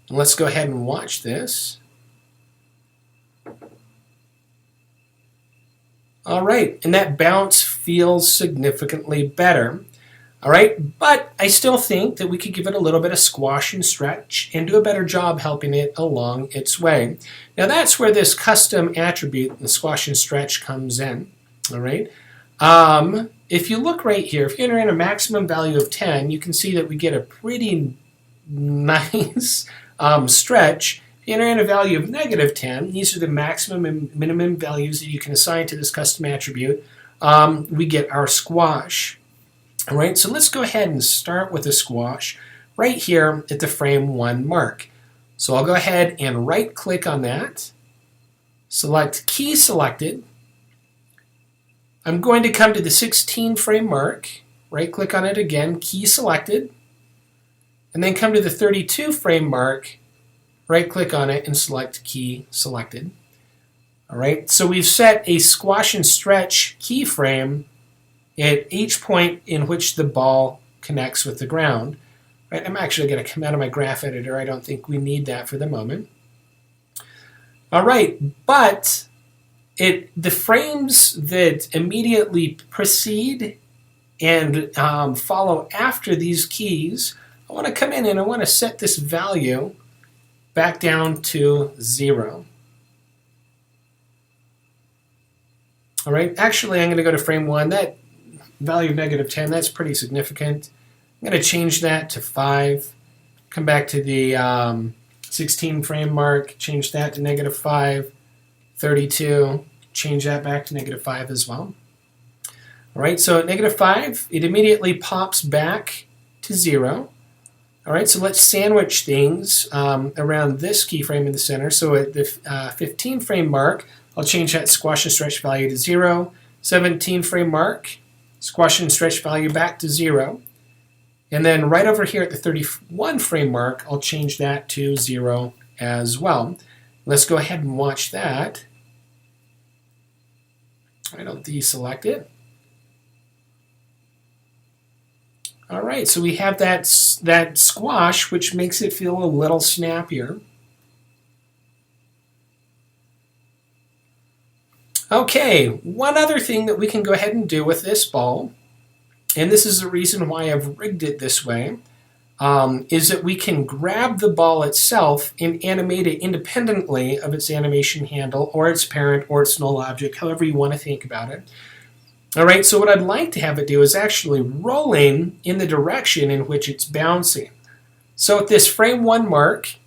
Let's go ahead and watch this. All right, and that bounce feels significantly better. All right, but I still think that we could give it a little bit of squash and stretch and do a better job helping it along its way. Now that's where this custom attribute, the squash and stretch, comes in. All right. If you look right here, if you enter in a maximum value of 10, you can see that we get a pretty nice stretch. If you enter in a value of negative 10, these are the maximum and minimum values that you can assign to this custom attribute. We get our squash. All right, so let's go ahead and start with a squash right here at the frame 1 mark. So I'll go ahead and right click on that, select key selected. I'm going to come to the 16 frame mark, right click on it again, key selected, and then come to the 32 frame mark, right click on it and select key selected. All right, so we've set a squash and stretch keyframe at each point in which the ball connects with the ground. Right, I'm actually going to come out of my graph editor. I don't think we need that for the moment. All right, but the frames that immediately precede and follow after these keys, I want to come in and I want to set this value back down to 0. All right, actually I'm going to go to frame 1. That value of negative 10, that's pretty significant. I'm going to change that to 5. Come back to the 16 frame mark, change that to negative 5. 32, change that back to negative 5 as well. All right, so at negative 5, it immediately pops back to 0. All right, so let's sandwich things around this keyframe in the center. So at the 15 frame mark, I'll change that squash and stretch value to 0. 17 frame mark, squash and stretch value back to 0. And then right over here at the 31 frame mark, I'll change that to 0 as well. Let's go ahead and watch that. All right, I'll deselect it. All right, so we have that squash, which makes it feel a little snappier. Okay, one other thing that we can go ahead and do with this ball, and this is the reason why I've rigged it this way, is that we can grab the ball itself and animate it independently of its animation handle or its parent or its null object, however you want to think about it. All right, so what I'd like to have it do is actually rolling in the direction in which it's bouncing. So at this frame 1 mark,